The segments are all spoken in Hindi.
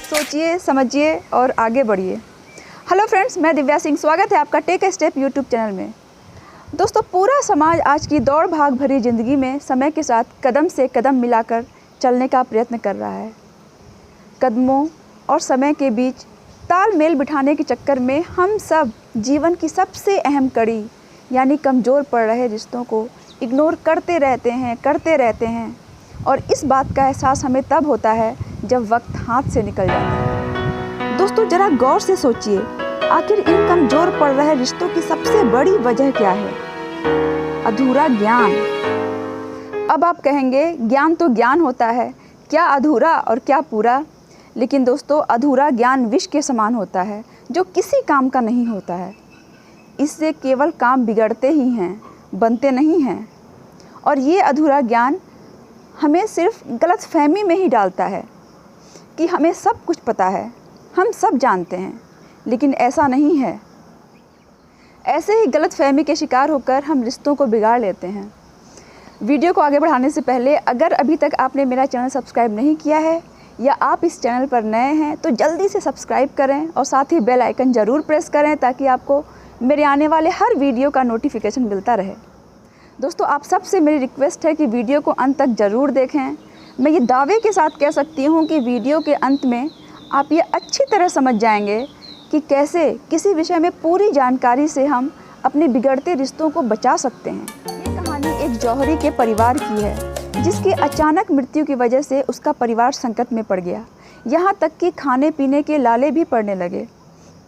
सोचिए, समझिए और आगे बढ़िए। हेलो फ्रेंड्स, मैं दिव्या सिंह। स्वागत है आपका take a step YouTube channel में। दोस्तों, पूरा समाज आज की दौड़ भाग भरी ज़िंदगी में समय के साथ कदम से कदम मिलाकर चलने का प्रयत्न कर रहा है। कदमों और समय के बीच तालमेल बिठाने के चक्कर में हम सब जीवन की सबसे अहम कड़ी यानी कमज़ोर पड़ रहे रिश्तों को इग्नोर करते रहते हैं और इस बात का एहसास हमें तब होता है जब वक्त हाथ से निकल जाता है। दोस्तों, ज़रा गौर से सोचिए, आखिर इन कमज़ोर पड़ रहे रिश्तों की सबसे बड़ी वजह क्या है? अधूरा ज्ञान। अब आप कहेंगे, ज्ञान तो ज्ञान होता है, क्या अधूरा और क्या पूरा? लेकिन दोस्तों, अधूरा ज्ञान विष के समान होता है जो किसी काम का नहीं होता है। इससे केवल काम बिगड़ते ही हैं, बनते नहीं हैं। और ये अधूरा ज्ञान हमें सिर्फ गलतफहमी में ही डालता है कि हमें सब कुछ पता है, हम सब जानते हैं, लेकिन ऐसा नहीं है। ऐसे ही गलतफहमी के शिकार होकर हम रिश्तों को बिगाड़ लेते हैं। वीडियो को आगे बढ़ाने से पहले अगर अभी तक आपने मेरा चैनल सब्सक्राइब नहीं किया है या आप इस चैनल पर नए हैं तो जल्दी से सब्सक्राइब करें और साथ ही बेल आइकन ज़रूर प्रेस करें ताकि आपको मेरे आने वाले हर वीडियो का नोटिफिकेशन मिलता रहे। दोस्तों, आप सबसे मेरी रिक्वेस्ट है कि वीडियो को अंत तक ज़रूर देखें। मैं ये दावे के साथ कह सकती हूँ कि वीडियो के अंत में आप ये अच्छी तरह समझ जाएंगे कि कैसे किसी विषय में पूरी जानकारी से हम अपने बिगड़ते रिश्तों को बचा सकते हैं। ये कहानी एक जौहरी के परिवार की है जिसकी अचानक मृत्यु की वजह से उसका परिवार संकट में पड़ गया, यहाँ तक कि खाने पीने के लाले भी पड़ने लगे।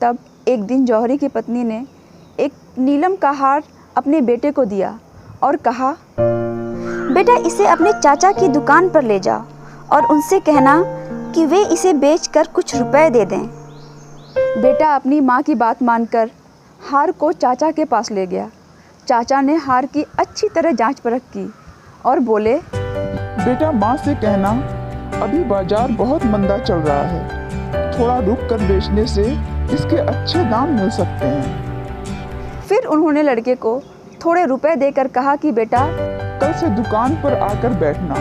तब एक दिन जौहरी की पत्नी ने एक नीलम का हार अपने बेटे को दिया और कहा, बेटा, इसे अपने चाचा की दुकान पर ले जाओ और उनसे कहना कि वे इसे बेचकर कुछ रुपए दे दें। बेटा अपनी माँ की बात मानकर हार को चाचा के पास ले गया। चाचा ने हार की अच्छी तरह जांच परख की और बोले, बेटा, माँ से कहना अभी बाजार बहुत मंदा चल रहा है, थोड़ा रुक कर बेचने से इसके अच्छे दाम मिल सकते हैं। फिर उन्होंने लड़के को थोड़े रुपए देकर कहा कि बेटा, कल से दुकान पर आकर बैठना।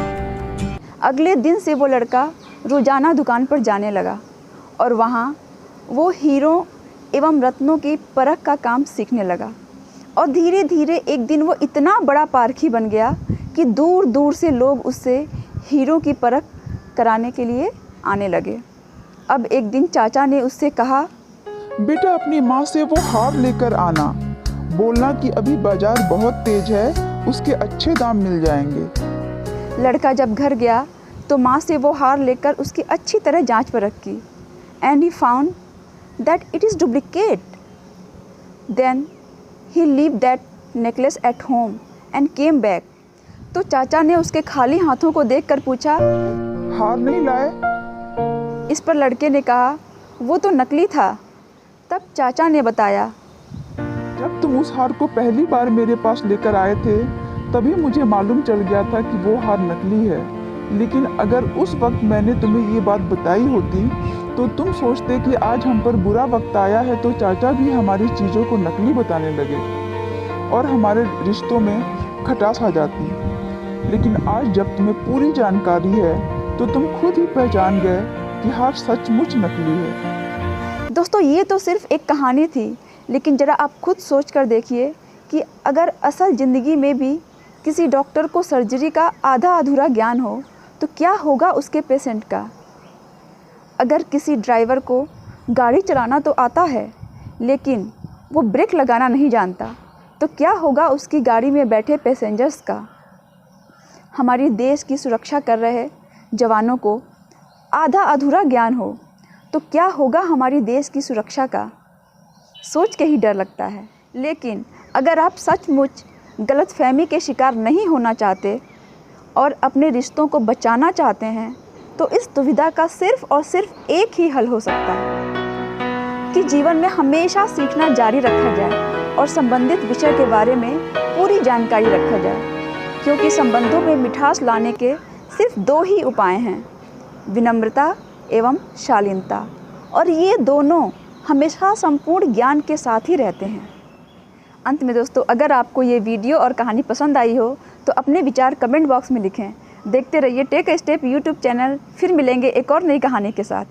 अगले दिन से वो लड़का रोजाना दुकान पर जाने लगा और वहाँ वो हीरों एवं रत्नों की परख का काम सीखने लगा। और धीरे धीरे एक दिन वो इतना बड़ा पारखी बन गया कि दूर दूर से लोग उससे हीरों की परख कराने के लिए आने लगे। अब एक दिन चाचा ने उससे कहा, बेटा, अपनी माँ से वो हार लेकर आना, बोलना कि अभी बाजार बहुत तेज है, उसके अच्छे दाम मिल जाएंगे। लड़का जब घर गया तो माँ से वो हार लेकर उसकी अच्छी तरह जांच परख की and he found that it is duplicate. Then he leave that necklace at home and came back. तो चाचा ने उसके खाली हाथों को देखकर पूछा, हार नहीं लाए? इस पर लड़के ने कहा, वो तो नकली था। तब चाचा ने बताया, जब तुम उस हार को पहली बार मेरे पास लेकर आए थे तभी मुझे मालूम चल गया था कि वो हार नकली है, लेकिन अगर उस वक्त मैंने तुम्हें ये बात बताई होती तो तुम सोचते कि आज हम पर बुरा वक्त आया है तो चाचा भी हमारी चीज़ों को नकली बताने लगे और हमारे रिश्तों में खटास आ जाती। लेकिन आज जब तुम्हें पूरी जानकारी है तो तुम खुद ही पहचान गए कि हार सचमुच नकली है। दोस्तों, ये तो सिर्फ एक कहानी थी, लेकिन ज़रा आप खुद सोच कर देखिए कि अगर असल ज़िंदगी में भी किसी डॉक्टर को सर्जरी का आधा अधूरा ज्ञान हो तो क्या होगा उसके पेशेंट का। अगर किसी ड्राइवर को गाड़ी चलाना तो आता है लेकिन वो ब्रेक लगाना नहीं जानता तो क्या होगा उसकी गाड़ी में बैठे पैसेंजर्स का। हमारी देश की सुरक्षा कर रहे जवानों को आधा अधूरा ज्ञान हो तो क्या होगा हमारी देश की सुरक्षा का। सोच के ही डर लगता है। लेकिन अगर आप सचमुच गलतफहमी के शिकार नहीं होना चाहते और अपने रिश्तों को बचाना चाहते हैं तो इस दुविधा का सिर्फ और सिर्फ एक ही हल हो सकता है कि जीवन में हमेशा सीखना जारी रखा जाए और संबंधित विषय के बारे में पूरी जानकारी रखा जाए, क्योंकि संबंधों में मिठास लाने के सिर्फ दो ही उपाय हैं, विनम्रता एवं शालीनता, और ये दोनों हमेशा संपूर्ण ज्ञान के साथ ही रहते हैं। अंत में दोस्तों, अगर आपको ये वीडियो और कहानी पसंद आई हो तो अपने विचार कमेंट बॉक्स में लिखें। देखते रहिए take a step YouTube channel. फिर मिलेंगे एक और नई कहानी के साथ।